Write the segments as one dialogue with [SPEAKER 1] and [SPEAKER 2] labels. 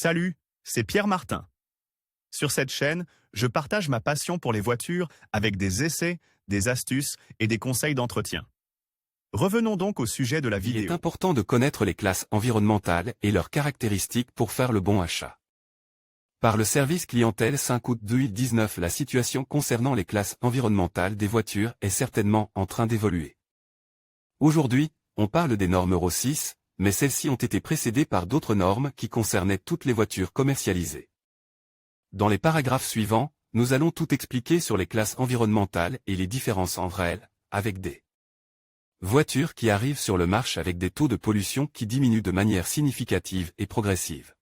[SPEAKER 1] Salut, c'est Pierre Martin. Sur cette chaîne, je partage ma passion pour les voitures avec des essais, des astuces et des conseils d'entretien. Revenons donc au sujet de la
[SPEAKER 2] Il est
[SPEAKER 1] vidéo.
[SPEAKER 2] important de connaître les classes environnementales et leurs caractéristiques pour faire le bon achat. Par le service clientèle 5 août 2019, la situation concernant les classes environnementales des voitures est certainement en train d'évoluer. Aujourd'hui, on parle des normes Euro 6, mais celles-ci ont été précédées par d'autres normes qui concernaient toutes les voitures commercialisées. Dans les paragraphes suivants, nous allons tout expliquer sur les classes environnementales et les différences entre elles, avec des voitures qui arrivent sur le marché avec des taux de pollution qui diminuent de manière significative et progressive.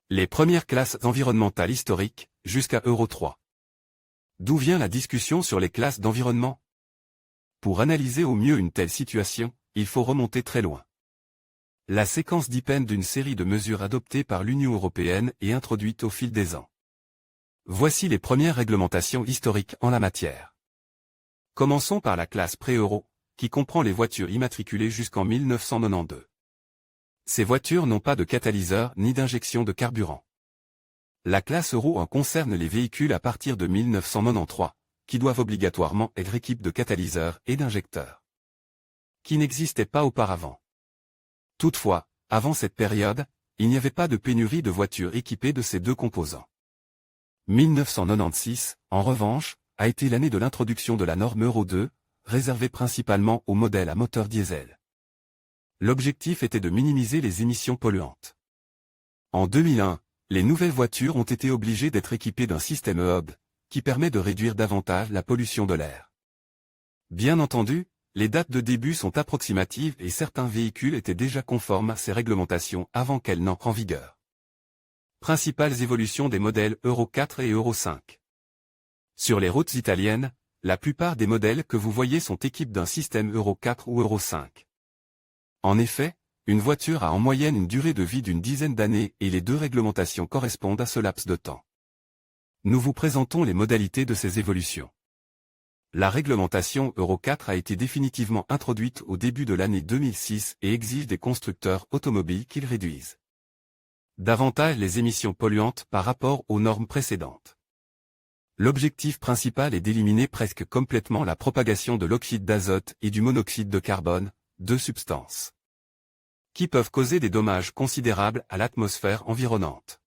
[SPEAKER 2] Les premières classes environnementales historiques, jusqu'à Euro 3. D'où vient la discussion sur les classes d'environnement? Pour analyser au mieux une telle situation, il faut remonter très loin. La séquence dépend d'une série de mesures adoptées par l'Union européenne et introduites au fil des ans. Voici les premières réglementations historiques en la matière. Commençons par la classe pré-euro, qui comprend les voitures immatriculées jusqu'en 1992. Ces voitures n'ont pas de catalyseur ni d'injection de carburant. La classe euro en concerne les véhicules à partir de 1993, qui doivent obligatoirement être équipés de catalyseurs et d'injecteurs, qui n'existaient pas auparavant. Toutefois, avant cette période, il n'y avait pas de pénurie de voitures équipées de ces deux composants. 1996, en revanche, a été l'année de l'introduction de la norme Euro 2, réservée principalement aux modèles à moteur diesel. L'objectif était de minimiser les émissions polluantes. En 2001, les nouvelles voitures ont été obligées d'être équipées d'un système hub, qui permet de réduire davantage la pollution de l'air. Bien entendu, les dates de début sont approximatives et certains véhicules étaient déjà conformes à ces réglementations avant qu'elles n'entrent en vigueur. Principales évolutions des modèles Euro 4 et Euro 5. Sur les routes italiennes, la plupart des modèles que vous voyez sont équipés d'un système Euro 4 ou Euro 5. En effet, une voiture a en moyenne une durée de vie d'une dizaine d'années et les deux réglementations correspondent à ce laps de temps. Nous vous présentons les modalités de ces évolutions. La réglementation Euro 4 a été définitivement introduite au début de l'année 2006 et exige des constructeurs automobiles qu'ils réduisent davantage les émissions polluantes par rapport aux normes précédentes. L'objectif principal est d'éliminer presque complètement la propagation de l'oxyde d'azote et du monoxyde de carbone, deux substances qui peuvent causer des dommages considérables à l'atmosphère environnante.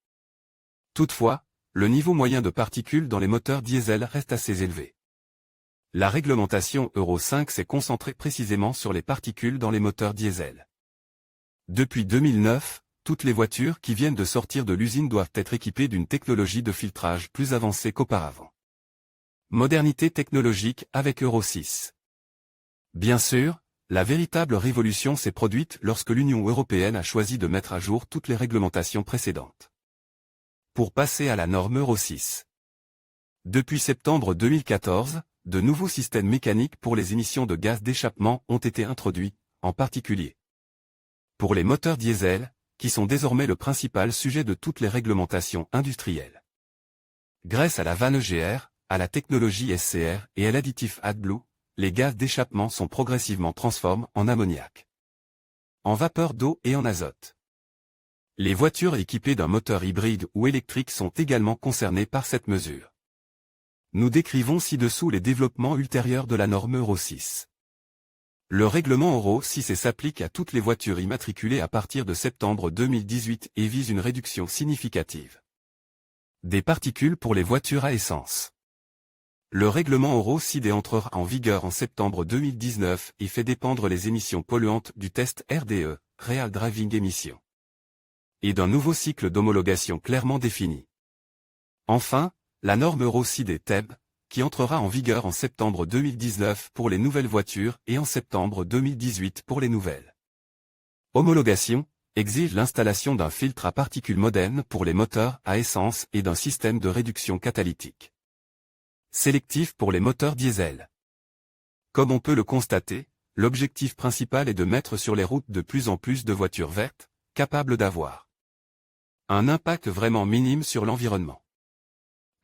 [SPEAKER 2] Toutefois, le niveau moyen de particules dans les moteurs diesel reste assez élevé. La réglementation Euro 5 s'est concentrée précisément sur les particules dans les moteurs diesel. Depuis 2009, toutes les voitures qui viennent de sortir de l'usine doivent être équipées d'une technologie de filtrage plus avancée qu'auparavant. Modernité technologique avec Euro 6. Bien sûr, la véritable révolution s'est produite lorsque l'Union européenne a choisi de mettre à jour toutes les réglementations précédentes pour passer à la norme Euro 6. Depuis septembre 2014, de nouveaux systèmes mécaniques pour les émissions de gaz d'échappement ont été introduits, en particulier pour les moteurs diesel, qui sont désormais le principal sujet de toutes les réglementations industrielles. Grâce à la vanne EGR, à la technologie SCR et à l'additif AdBlue, les gaz d'échappement sont progressivement transformés en ammoniac, en vapeur d'eau et en azote. Les voitures équipées d'un moteur hybride ou électrique sont également concernées par cette mesure. Nous décrivons ci-dessous les développements ultérieurs de la norme Euro 6. Le règlement Euro 6 s'applique à toutes les voitures immatriculées à partir de septembre 2018 et vise une réduction significative des particules pour les voitures à essence. Le règlement Euro 6 entrera en vigueur en septembre 2019 et fait dépendre les émissions polluantes du test RDE, Real Driving Emission, et d'un nouveau cycle d'homologation clairement défini. Enfin, la norme Euro 6 TEB, qui entrera en vigueur en septembre 2019 pour les nouvelles voitures et en septembre 2018 pour les nouvelles. Homologation exige l'installation d'un filtre à particules moderne pour les moteurs à essence et d'un système de réduction catalytique sélectif pour les moteurs diesel. Comme on peut le constater, l'objectif principal est de mettre sur les routes de plus en plus de voitures vertes, capables d'avoir un impact vraiment minime sur l'environnement.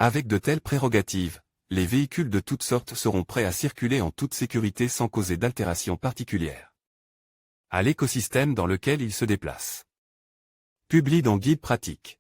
[SPEAKER 2] Avec de telles prérogatives, les véhicules de toutes sortes seront prêts à circuler en toute sécurité sans causer d'altération particulière à l'écosystème dans lequel ils se déplacent. Publie dans Guide pratique.